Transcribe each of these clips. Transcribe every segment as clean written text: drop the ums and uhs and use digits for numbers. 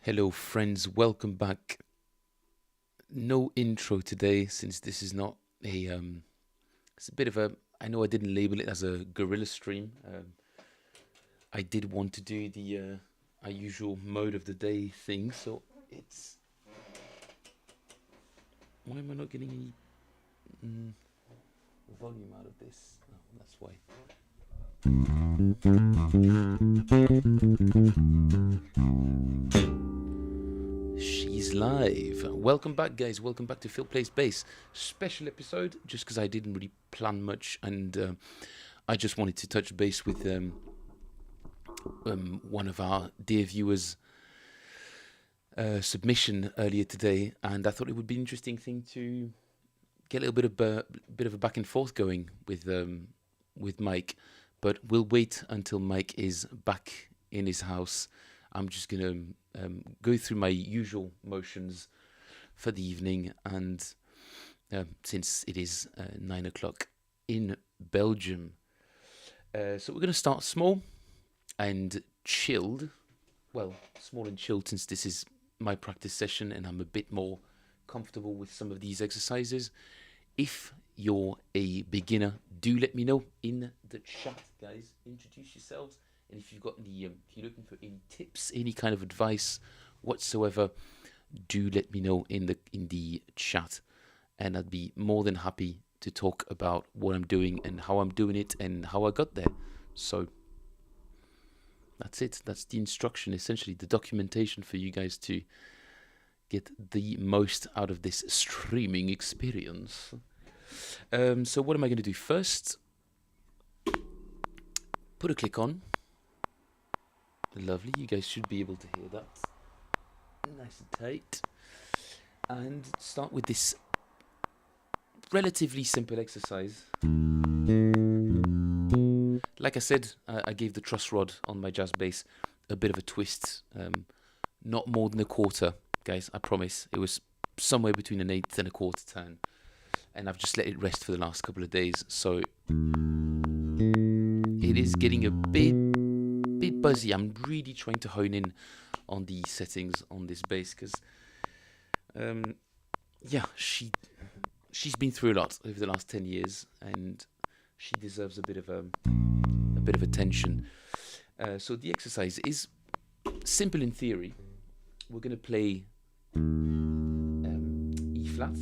Hello friends, welcome back. No intro today since this is not it's a bit of a, I know I didn't label it as a guerrilla stream. I did want to do the our usual mode of the day thing, so it's, why am I not getting any volume out of this? Oh, that's why. She's live. Welcome back, guys. Welcome back to Phil Plays Bass. Special episode, just because I didn't really plan much, and I just wanted to touch base with one of our dear viewers' submission earlier today, and I thought it would be an interesting thing to get a little bit of a back and forth going with Mike. But we'll wait until Mike is back in his house. I'm just gonna go through my usual motions for the evening, and since it is 9 o'clock in Belgium, so we're gonna start small and chilled. Well, small and chilled, since this is my practice session and I'm a bit more comfortable with some of these exercises. If you're a beginner, do let me know in the chat, guys. Introduce yourselves, and if you've got any, if you're looking for any tips, any kind of advice whatsoever, do let me know in the chat, and I'd be more than happy to talk about what I'm doing and how I'm doing it and how I got there. So that's it. That's the instruction, essentially, the documentation for you guys to get the most out of this streaming experience. So what am I going to do first? Put a click on. Lovely. You guys should be able to hear that. Nice and tight. And start with this relatively simple exercise. Like I said, I gave the truss rod on my jazz bass a bit of a twist. Not more than a quarter, guys, I promise. It was somewhere between an eighth and a quarter turn. And I've just let it rest for the last couple of days. So it is getting a bit buzzy. I'm really trying to hone in on the settings on this bass, because yeah, she's been through a lot over the last 10 years, and she deserves a bit of attention. So the exercise is simple in theory. We're going to play E flat,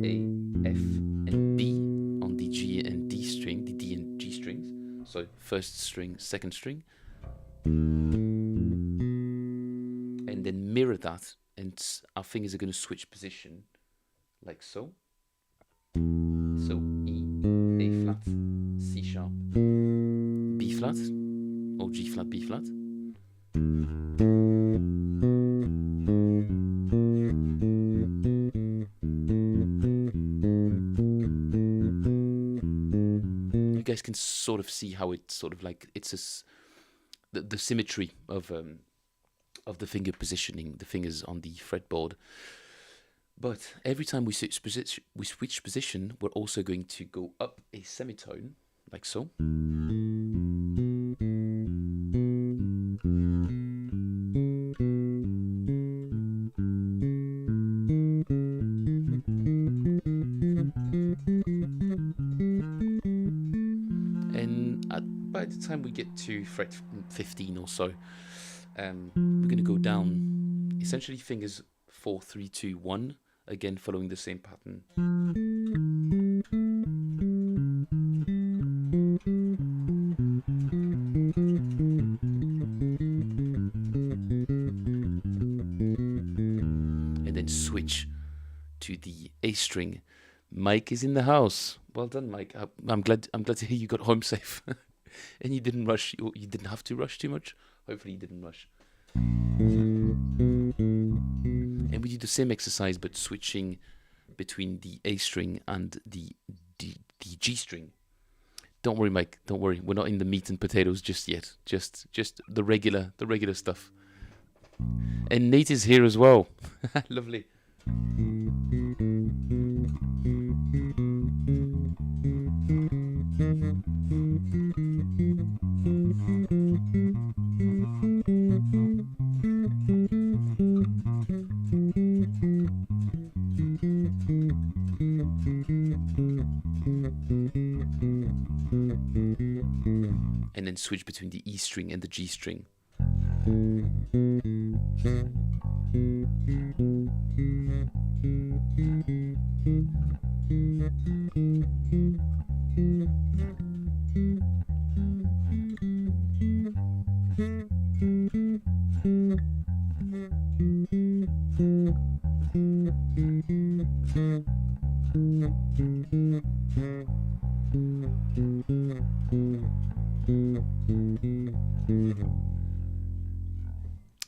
A, F, and B on the G and D string, the D and G strings. So first string, second string, and then mirror that, and our fingers are going to switch position, like so. So E, A flat, C sharp, B flat, or G flat, B flat. You guys can sort of see how it's sort of like, it's the symmetry of the finger positioning, the fingers on the fretboard. But every time we switch position, we're also going to go up a semitone, like so. By the time we get to fret 15 or so, we're going to go down, essentially fingers 4, 3, 2, 1, again following the same pattern. And then switch to the A string. Mike is in the house. Well done, Mike. I'm glad to hear you got home safe. And you didn't rush. You didn't have to rush too much. Hopefully you didn't rush. And we do the same exercise, but switching between the A string and the G string. Don't worry, Mike. Don't worry. We're not in the meat and potatoes just yet. Just the regular stuff. And Nate is here as well. Lovely. And then switch between the E string and the G string.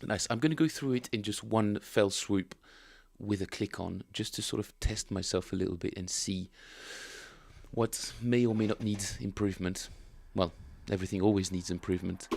Nice. I'm going to go through it in just one fell swoop with a click on, just to sort of test myself a little bit and see what may or may not need improvement. Well, everything always needs improvement.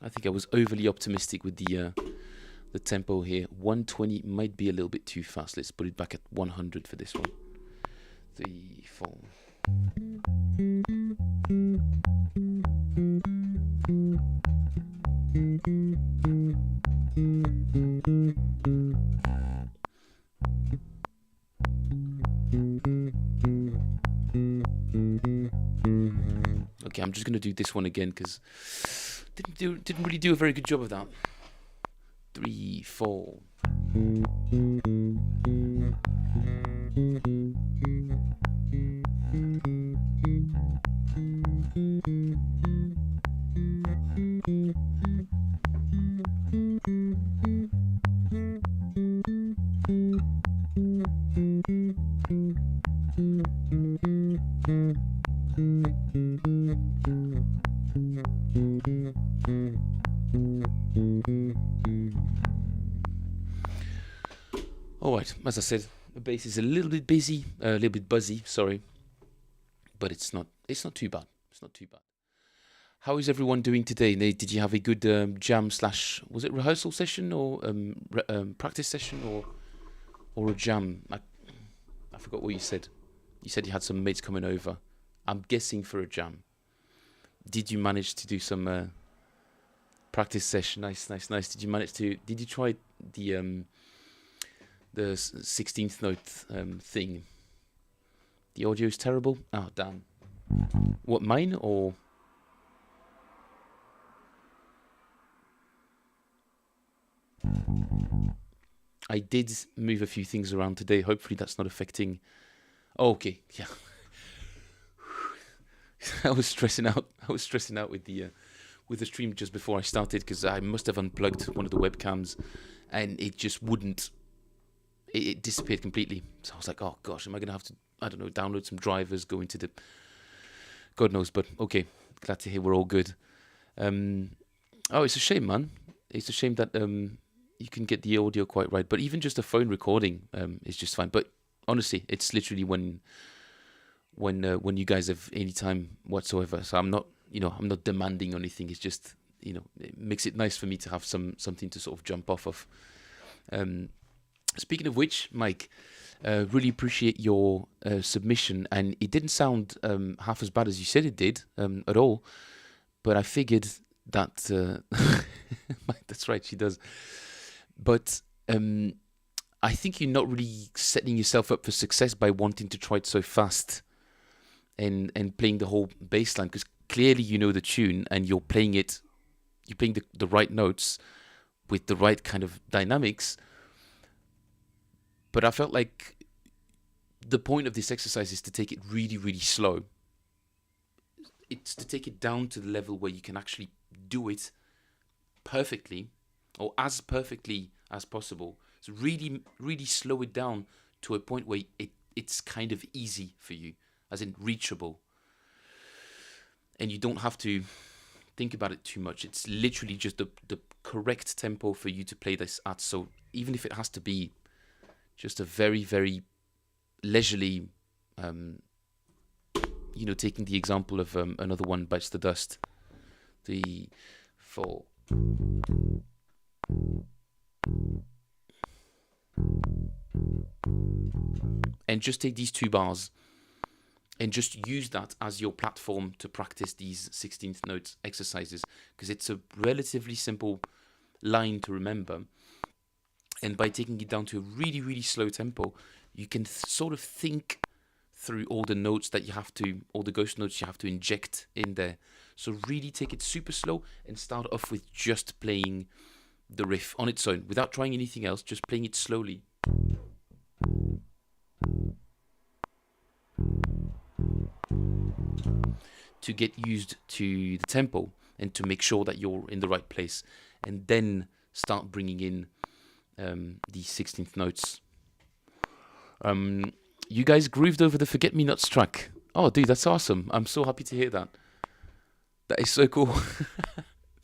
I think I was overly optimistic with the tempo here. 120 might be a little bit too fast. Let's put it back at 100 for this one. 3, 4. Okay, I'm just going to do this one again because didn't really do a very good job of that. 3, 4. Alright, as I said, the bass is a little bit busy, a little bit buzzy, sorry. But it's not too bad. It's not too bad. How is everyone doing today? Did you have a good jam slash, was it rehearsal session or practice session or a jam? I forgot what you said. You said you had some mates coming over. I'm guessing for a jam. Did you manage to do some practice session? Nice. Did you try the 16th note thing? The audio is terrible. Oh, damn. What, mine or? I did move a few things around today. Hopefully that's not affecting. Oh, okay, yeah. I was stressing out with the stream just before I started because I must have unplugged one of the webcams and it just wouldn't. It disappeared completely. So I was like, oh gosh, am I going to have to, I don't know, download some drivers, go into the, God knows, but okay, glad to hear we're all good. Oh, it's a shame, man. It's a shame that you can get the audio quite right, but even just a phone recording is just fine. But honestly, it's literally when you guys have any time whatsoever. So I'm not demanding anything. It's just, it makes it nice for me to have something to sort of jump off of. Speaking of which, Mike, really appreciate your submission, and it didn't sound half as bad as you said it did at all. But I figured that that's right, she does. But I think you're not really setting yourself up for success by wanting to try it so fast and playing the whole bass line, because clearly you know the tune and you're playing the right notes, with the right kind of dynamics. But I felt like the point of this exercise is to take it really, really slow. It's to take it down to the level where you can actually do it perfectly, or as perfectly as possible. So really, really slow it down to a point where it's kind of easy for you, as in reachable. And you don't have to think about it too much. It's literally just the correct tempo for you to play this at. So even if it has to be just a very, very leisurely, taking the example of another one, Bites the Dust, the 4. And just take these 2 bars and just use that as your platform to practice these 16th notes exercises, because it's a relatively simple line to remember. And by taking it down to a really, really slow tempo, you can sort of think through all the notes that you have to, all the ghost notes you have to inject in there. So really take it super slow and start off with just playing the riff on its own, without trying anything else, just playing it slowly. To get used to the tempo and to make sure that you're in the right place, and then start bringing in the 16th notes. You guys grooved over the Forget Me Nots track. Oh, dude, that's awesome. I'm so happy to hear that. That is so cool.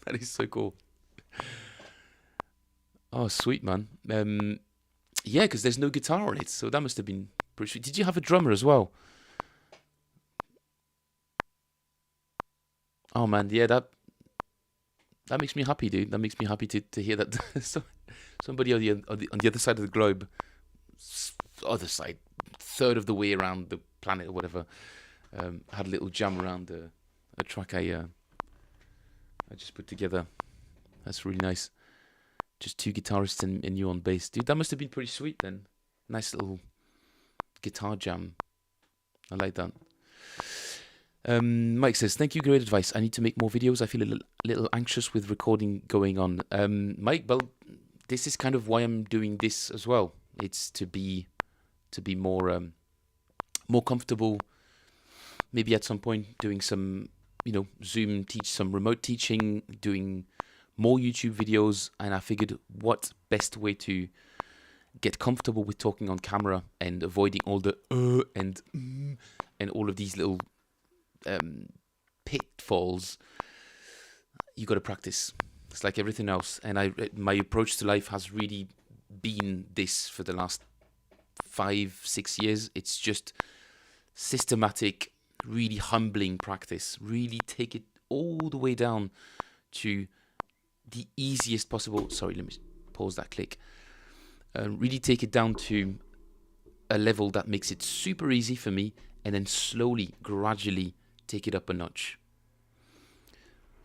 That is so cool. Oh, sweet, man. Yeah, because there's no guitar on it, so that must have been pretty sweet. Did you have a drummer as well? Oh, man, yeah, that makes me happy, dude. That makes me happy to hear that somebody on the other side of the globe, other side, third of the way around the planet or whatever, had a little jam around a track I just put together. That's really nice. Just 2 guitarists and you on bass. Dude, that must have been pretty sweet then. Nice little guitar jam. I like that. Mike says, thank you, great advice. I need to make more videos. I feel a little anxious with recording going on. Mike, well, this is kind of why I'm doing this as well. It's to be more comfortable. Maybe at some point doing some, Zoom some remote teaching, doing more YouTube videos, and I figured what best way to get comfortable with talking on camera and avoiding all the and all of these little pitfalls. You got to practice. It's like everything else, and my approach to life has really been this for the last 5-6 years. It's just systematic, really humbling practice. Really take it all the way down to the easiest possible. Sorry, let me pause that click. Really take it down to a level that makes it super easy for me, and then slowly, gradually take it up a notch.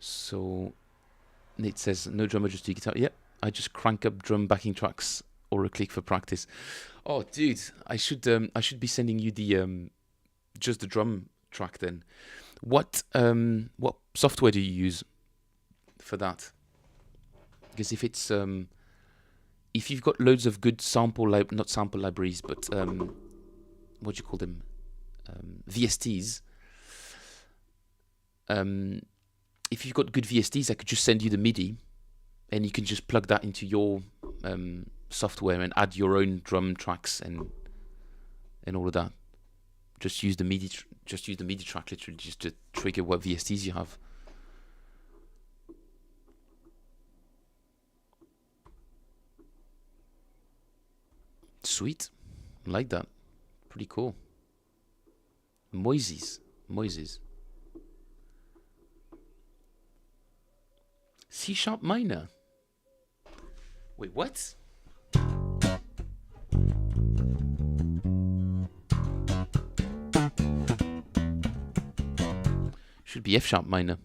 So Nate says, no drummer, just 2 guitar. Yep, I just crank up drum backing tracks or a click for practice. Oh, dude, I should be sending you the just the drum track then. What software do you use for that? Because if it's if you've got loads of good not sample libraries, but what do you call them, VSTs. If you've got good VSTs, I could just send you the MIDI, and you can just plug that into your software and add your own drum tracks and all of that. Just use the MIDI. Just use the MIDI track literally just to trigger what VSTs you have. Sweet, I like that. Pretty cool. Moises. C# minor. Wait, what? Should be F# minor.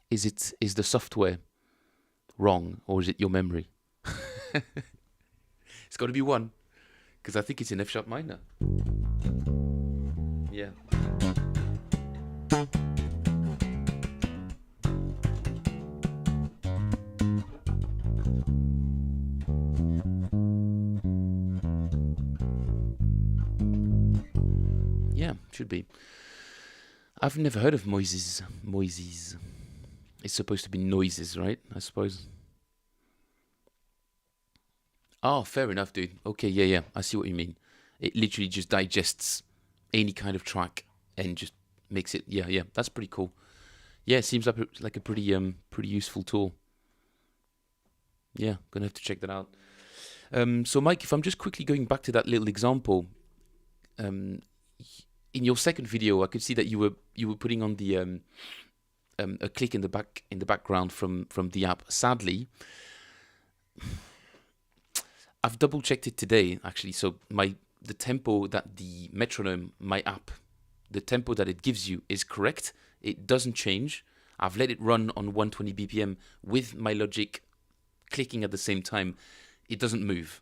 Is the software wrong, or is it your memory? It's got to be one, because I think it's in F# minor. Yeah. Should be. I've never heard of Moises. It's supposed to be noises, right? I suppose. Oh, fair enough, dude. Okay, yeah. I see what you mean. It literally just digests any kind of track and just makes it. Yeah. That's pretty cool. Yeah, it seems like a pretty useful tool. Yeah, gonna have to check that out. So, Mike, if I'm just quickly going back to that little example, in your second video, I could see that you were putting on the a click in the background from the app. Sadly, I've double checked it today actually. So the tempo that the metronome, my app, the tempo that it gives you is correct. It doesn't change. I've let it run on 120 BPM with my Logic clicking at the same time. It doesn't move,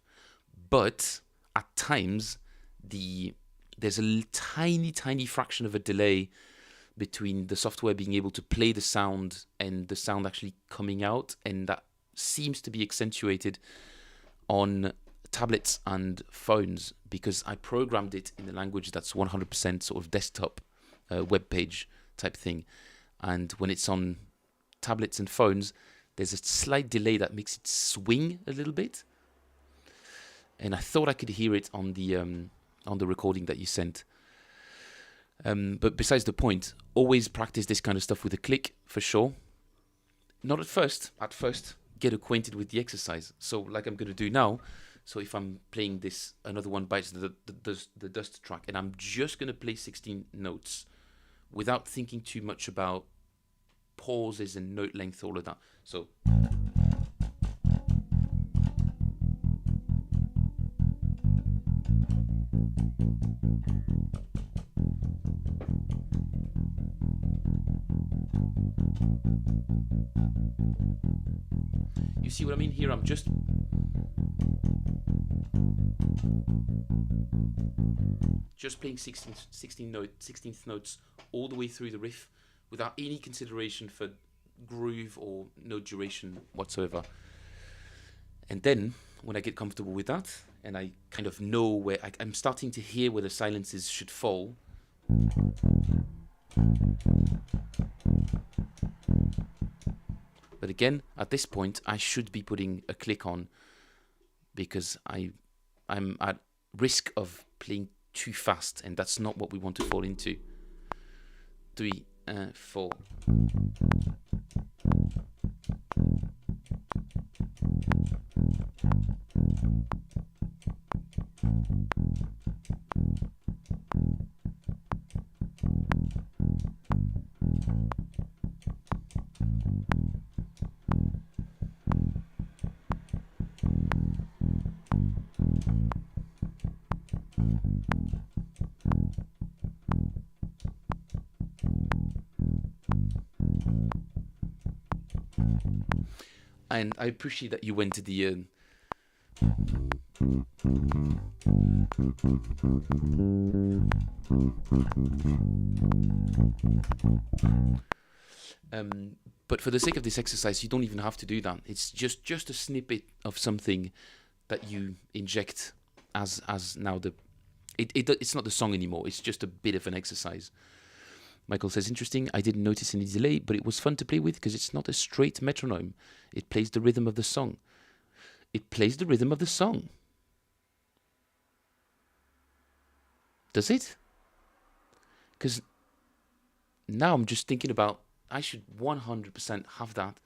but at times there's a tiny fraction of a delay between the software being able to play the sound and the sound actually coming out, and that seems to be accentuated on tablets and phones because I programmed it in a language that's 100% sort of desktop web page type thing, and when it's on tablets and phones, there's a slight delay that makes it swing a little bit. And I thought I could hear it on the recording that you sent. But besides the point, always practice this kind of stuff with a click for sure. Not at first. At first, get acquainted with the exercise. So like I'm going to do now. So if I'm playing this, another one bites the dust track, and I'm just going to play 16 notes without thinking too much about pauses and note length, all of that. So. You see what I mean here? I'm just playing 16th notes all the way through the riff without any consideration for groove or note duration whatsoever. And then when I get comfortable with that and I kind of know where I'm starting to hear where the silences should fall, but again, at this point, I should be putting a click on because I'm at risk of playing too fast, and that's not what we want to fall into. 3, 4. And I appreciate that you went to the but for the sake of this exercise, you don't even have to do that. It's just a snippet of something that you inject as now it's not the song anymore. It's just a bit of an exercise. Michael says, interesting, I didn't notice any delay, but it was fun to play with because it's not a straight metronome. It plays the rhythm of the song. It plays the rhythm of the song. Does it? Because now I'm just thinking about, I should 100% have that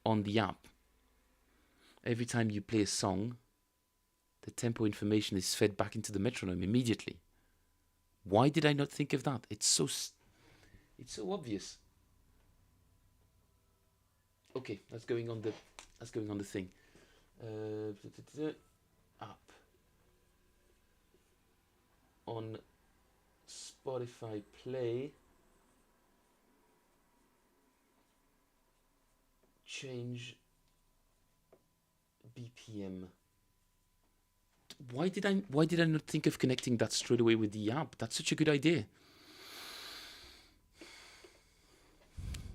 on the app. Every time you play a song, the tempo information is fed back into the metronome immediately. Why did I not think of that? It's so obvious. Okay, that's going on the thing. App on Spotify Play. Change BPM. Why did I not think of connecting that straight away with the app? That's such a good idea.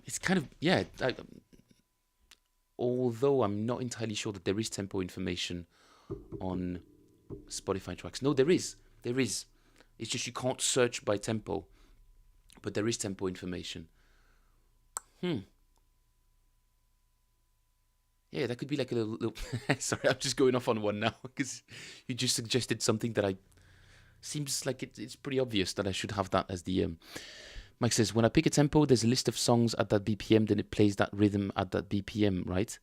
It's kind of, yeah. Although I'm not entirely sure that there is tempo information on Spotify tracks. No, there is. It's just you can't search by tempo, but there is tempo information. Yeah, that could be like a little sorry, I'm just going off on one now because you just suggested something that seems like it's pretty obvious that I should have that as the Mike says, when I pick a tempo, there's a list of songs at that BPM, then it plays that rhythm at that BPM, right?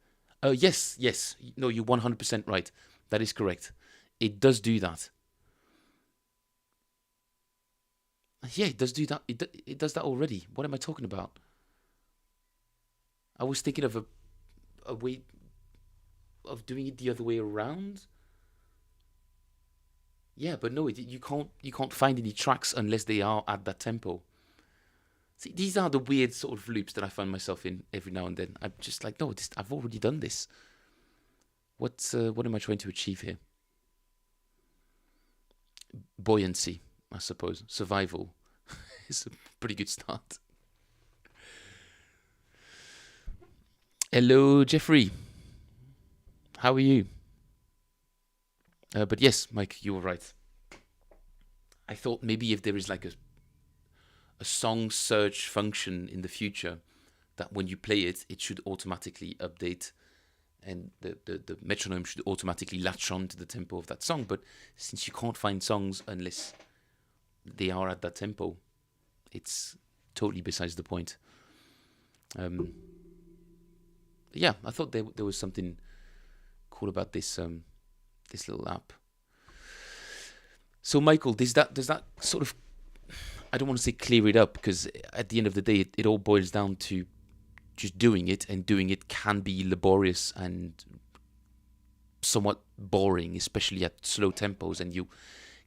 Yes. No, you're 100% right. That is correct. It does do that. Yeah, it does do that. It does that already. What am I talking about? I was thinking of a way of doing it the other way around. Yeah, but no, you can't find any tracks unless they are at that tempo. See, these are the weird sort of loops that I find myself in every now and then. I'm just like, no, I've already done this. What am I trying to achieve here? Buoyancy, I suppose. Survival is a pretty good start. Hello, Jeffrey. How are you? But yes, Mike, you were right. I thought maybe if there is like a song search function in the future, that when you play it, it should automatically update and the metronome should automatically latch on to the tempo of that song. But since you can't find songs unless they are at that tempo, it's totally besides the point. Yeah, I thought there was something cool about this this little app. So Michael, does that sort of, I don't want to say clear it up, because at the end of the day, it all boils down to just doing it, and doing it can be laborious and somewhat boring, especially at slow tempos, and you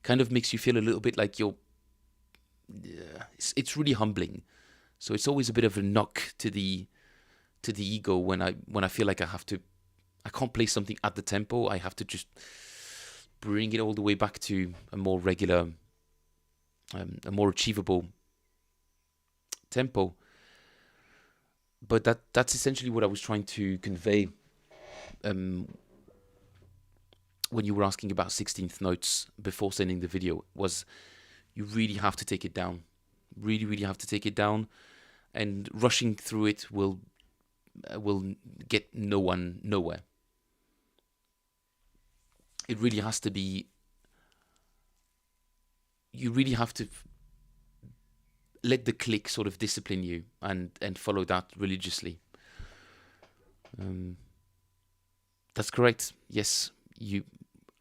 kind of makes you feel a little bit like it's really humbling. So it's always a bit of a knock to the ego when I feel like I can't play something at the tempo. I have to just bring it all the way back to a more regular, a more achievable tempo. But that's essentially what I was trying to convey when you were asking about 16th notes before sending the video, was you really have to take it down. Really, really have to take it down, and rushing through it will get no one nowhere. It really has to be, you really have to let the click sort of discipline you and follow that religiously. That's correct. Yes,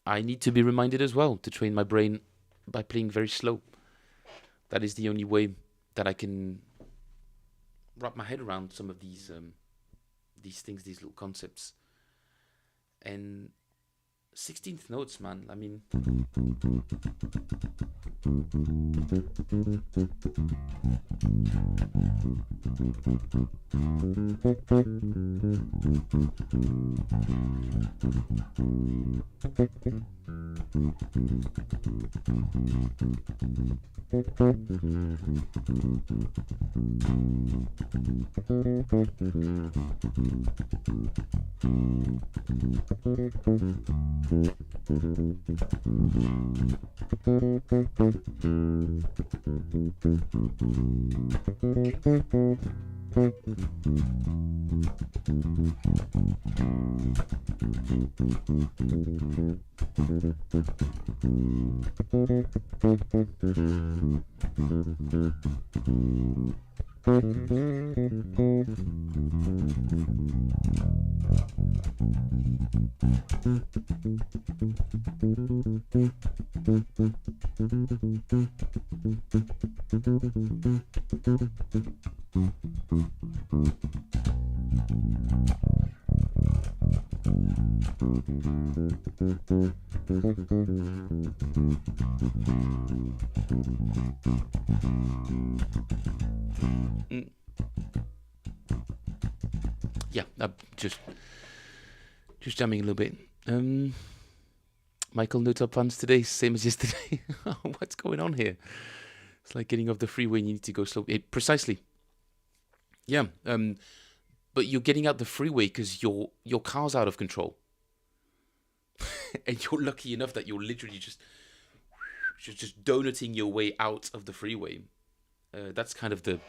I need to be reminded as well to train my brain by playing very slow. That is the only way that I can wrap my head around some of these things, these little concepts. And 16th notes, man. I mean, yeah, just jamming a little bit. Michael, no top fans today, same as yesterday. What's going on here? It's like getting off the freeway and you need to go slow. Precisely. Yeah. But you're getting out the freeway because your car's out of control. And you're lucky enough that you're literally just just donuting your way out of the freeway. That's kind of the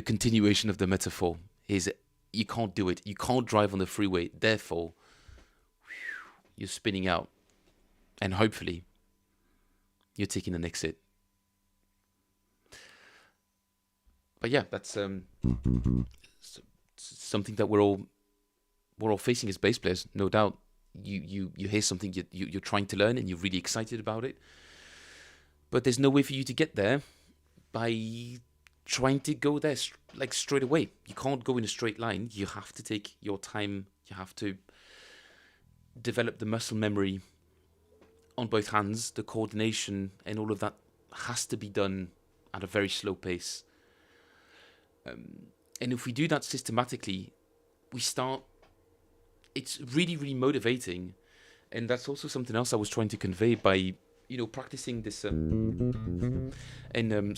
continuation of the metaphor. Is you can't do it. You can't drive on the freeway. Therefore, you're spinning out, and hopefully, you're taking an exit. But yeah, that's something that we're all facing as bass players, no doubt. You hear something you're trying to learn and you're really excited about it, but there's no way for you to get there by trying to go there like straight away. You can't go in a straight line. You have to take your time. You have to develop the muscle memory on both hands. The coordination and all of that has to be done at a very slow pace. And if we do that systematically, we start. It's really, really motivating, and that's also something else I was trying to convey by, practicing this and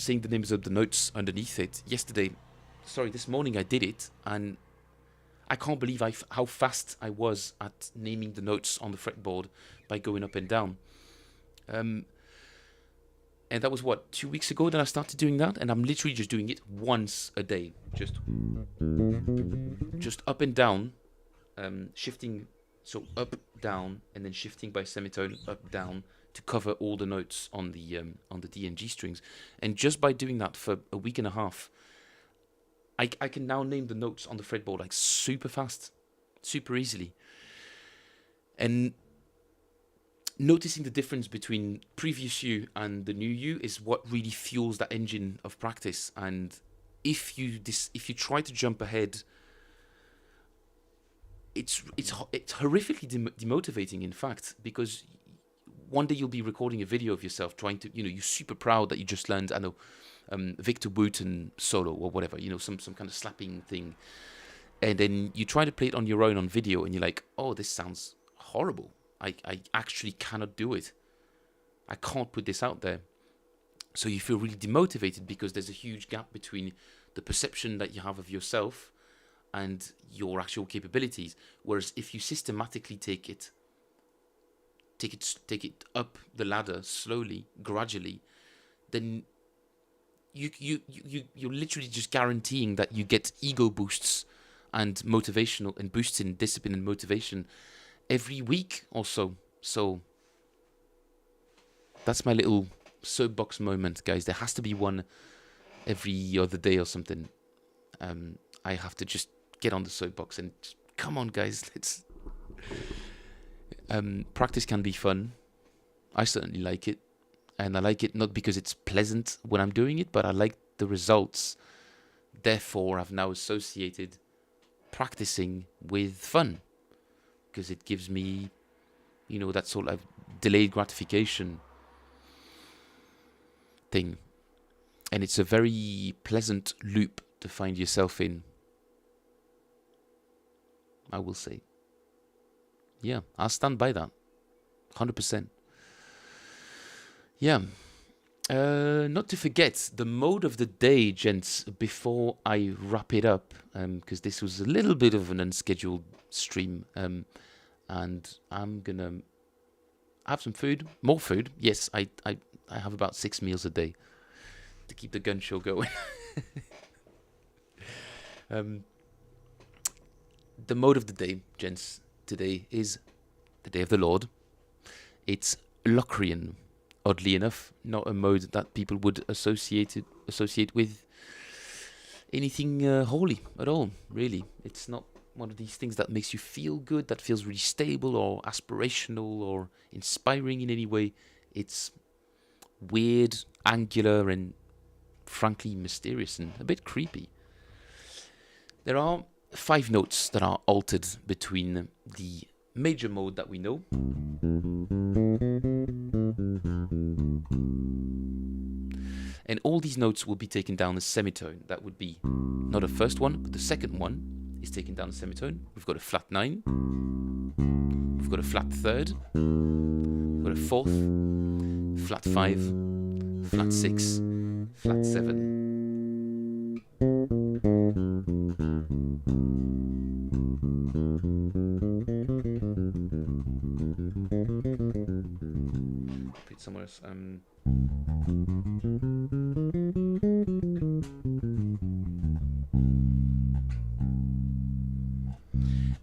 saying the names of the notes underneath it. This morning I did it, and I can't believe how fast I was at naming the notes on the fretboard by going up and down. And that was 2 weeks ago that I started doing that, and I'm literally just doing it once a day, just up and down. Shifting, so up, down, and then shifting by semitone up, down to cover all the notes on the D and G strings. And just by doing that for a week and a half, I can now name the notes on the fretboard like super fast, super easily. And noticing the difference between previous you and the new you is what really fuels that engine of practice. And if you try to jump ahead, it's horrifically demotivating, in fact, because one day you'll be recording a video of yourself trying to, you're super proud that you just learned, Victor Wooten solo or whatever, some kind of slapping thing. And then you try to play it on your own on video and you're like, oh, this sounds horrible. I actually cannot do it. I can't put this out there. So you feel really demotivated because there's a huge gap between the perception that you have of yourself and your actual capabilities. Whereas if you systematically take it up the ladder slowly, gradually, then you're literally just guaranteeing that you get ego boosts and motivational and boosts in discipline and motivation every week or so. So that's my little soapbox moment, guys. There has to be one every other day or something. I have to just get on the soapbox and come on, guys, let's practice can be fun. I certainly like it, and I like it not because it's pleasant when I'm doing it, but I like the results. Therefore, I've now associated practicing with fun, because it gives me, that sort of delayed gratification thing, and it's a very pleasant loop to find yourself in, I will say. Yeah, I'll stand by that. 100%. Yeah. Not to forget, the mode of the day, gents, before I wrap it up, because this was a little bit of an unscheduled stream, and I'm going to have some food. More food. Yes, I have about 6 meals a day to keep the gun show going. The mode of the day, gents, today is the Day of the Lord. It's Locrian, oddly enough, not a mode that people would associate with anything holy at all, really. It's not one of these things that makes you feel good, that feels really stable or aspirational or inspiring in any way. It's weird, angular, and frankly mysterious and a bit creepy. There are 5 notes that are altered between the major mode that we know and all these notes will be taken down as semitone. That would be not the first one, but the second one is taken down as semitone. We've got a flat 9, we've got a flat 3rd, we've got a 4th, flat 5, flat 6, flat 7. Put it somewhere worse.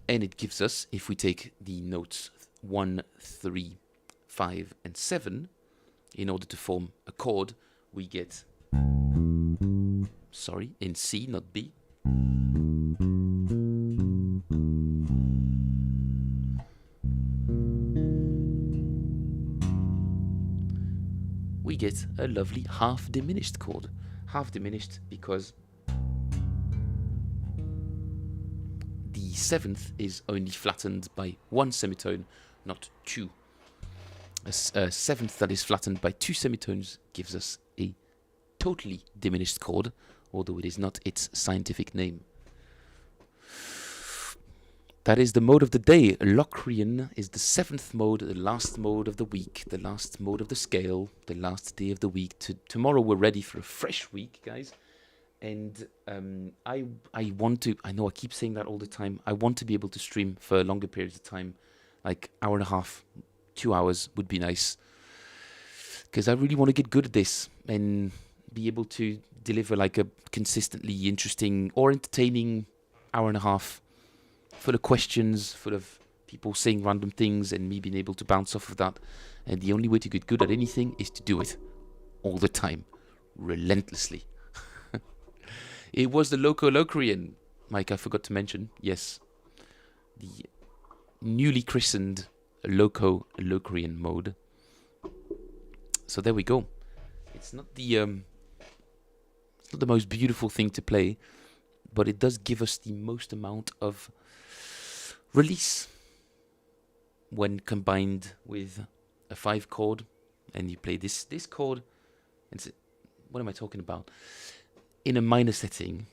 And it gives us, if we take the notes 1, 3, 5, and 7, in order to form a chord, we get, sorry, in C, not B. We get a lovely half diminished chord. Half diminished because the 7th is only flattened by 1 semitone, not 2. A 7th that is flattened by 2 semitones gives us a totally diminished chord, although it is not its scientific name. That is the mode of the day. Locrian is the 7th mode, the last mode of the week, the last mode of the scale, the last day of the week. Tomorrow we're ready for a fresh week, guys. And I want to, I know I keep saying that all the time, I want to be able to stream for longer periods of time, like hour and a half, 2 hours would be nice. Because I really want to get good at this and be able to deliver like a consistently interesting or entertaining hour and a half, full of questions, full of people saying random things and me being able to bounce off of that. And the only way to get good at anything is to do it all the time, relentlessly. It was the Locrian, Mike, I forgot to mention. Yes, the newly christened Locrian mode. So there we go. It's not the most beautiful thing to play, but it does give us the most amount of release when combined with a 5 chord, and you play this chord. And what am I talking about? In a minor setting,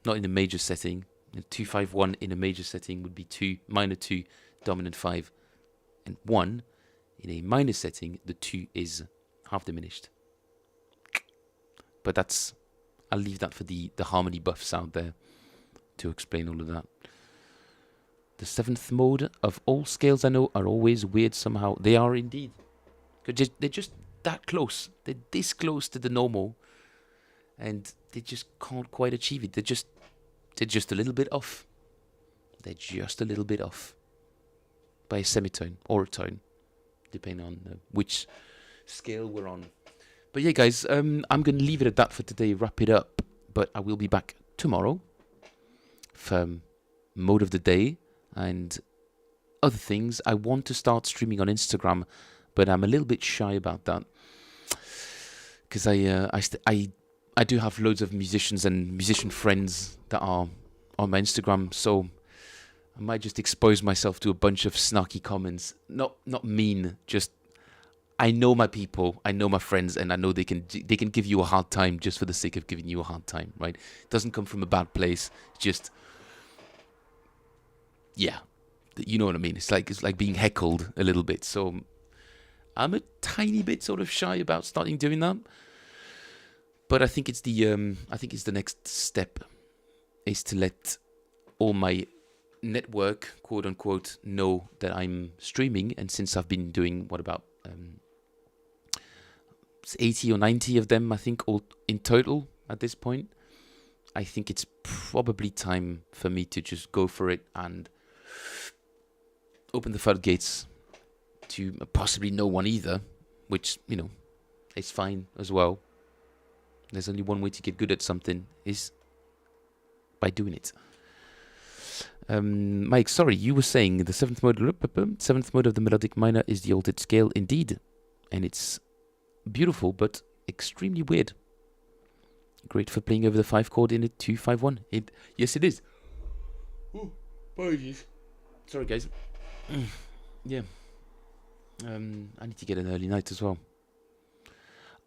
not in a major setting. 2-5-1 in a major setting would be 2 minor 2 dominant 5 and 1. In a minor setting, the 2 is half diminished. But that's, I'll leave that for the harmony buffs out there to explain all of that. The 7th mode of all scales I know are always weird somehow. They are indeed. They're just that close. They're this close to the normal, and they just can't quite achieve it. They're just a little bit off. They're just a little bit off by a semitone or a tone, depending on which scale we're on. But yeah, guys, I'm going to leave it at that for today, wrap it up. But I will be back tomorrow for mode of the day and other things. I want to start streaming on Instagram, but I'm a little bit shy about that because I do have loads of musicians and musician friends that are on my Instagram, so I might just expose myself to a bunch of snarky comments. Not mean, just I know my people, I know my friends, and I know they can give you a hard time just for the sake of giving you a hard time, right? It doesn't come from a bad place. It's just, yeah, you know what I mean. It's like being heckled a little bit. So I'm a tiny bit sort of shy about starting doing that. But I think it's the next step is to let all my network, quote unquote, know that I'm streaming. And since I've been doing about 80 or 90 of them, I think, all in total at this point, I think it's probably time for me to just go for it and open the floodgates to possibly no one either, which, you know, is fine as well. There's only one way to get good at something, is by doing it. Mike, sorry, you were saying the 7th mode of the melodic minor is the altered scale, indeed, and it's beautiful but extremely weird. Great for playing over the 5 chord in a 2-5-1. Yes, it is. Oh, apologies. Sorry, guys. Yeah. I need to get an early night as well.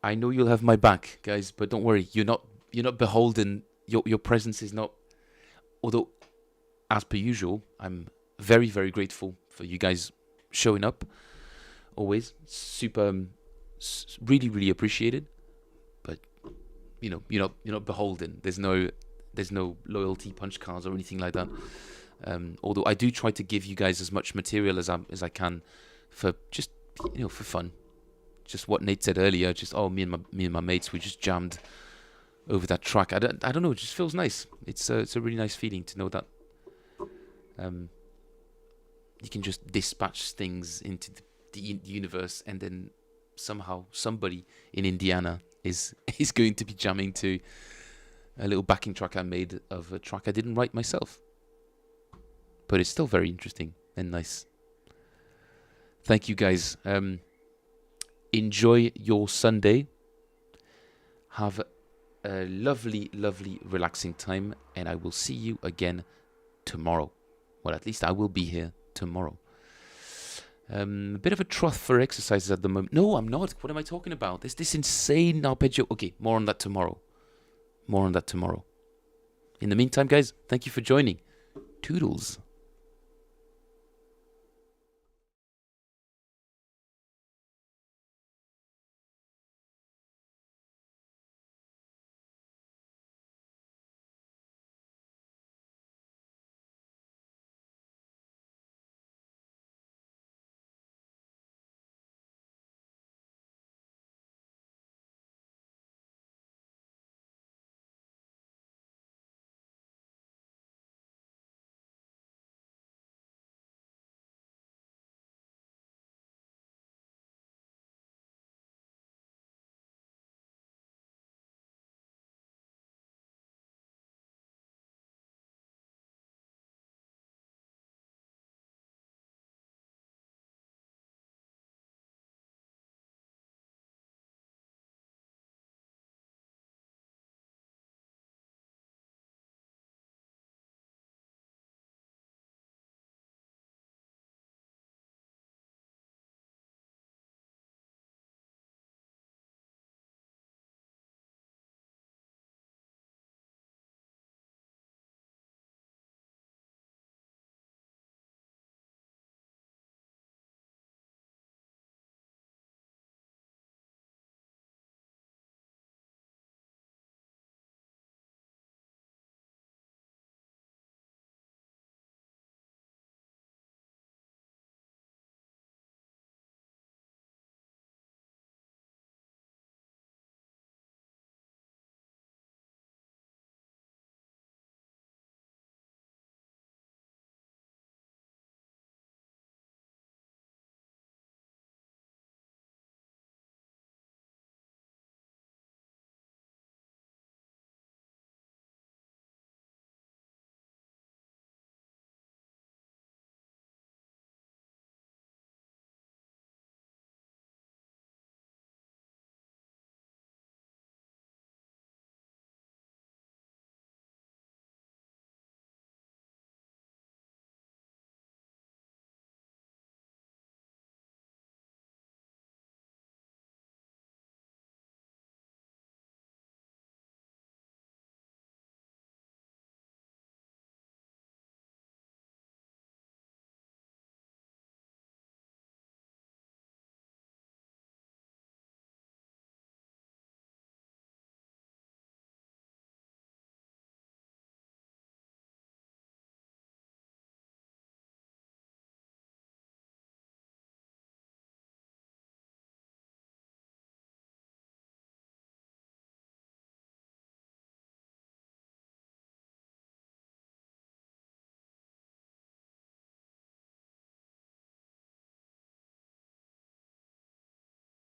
I know you'll have my back, guys, but don't worry. You're not beholden. Your presence is not. Although, as per usual, I'm very, very grateful for you guys showing up. Always super, really, really appreciated. But you know, you're not beholden. There's no loyalty punch cards or anything like that. Although I do try to give you guys as much material as I can, for just, for fun, just what Nate said earlier. Just me and my mates, we just jammed over that track. I don't know. It just feels nice. It's a really nice feeling to know that you can just dispatch things into the universe, and then somehow somebody in Indiana is going to be jamming to a little backing track I made of a track I didn't write myself. But it's still very interesting and nice. Thank you, guys. Enjoy your Sunday. Have a lovely, lovely, relaxing time, and I will see you again tomorrow. Well, at least I will be here tomorrow. A bit of a trough for exercises at the moment. No, I'm not. What am I talking about? There's this insane arpeggio. Okay, more on that tomorrow. In the meantime, guys, thank you for joining. Toodles.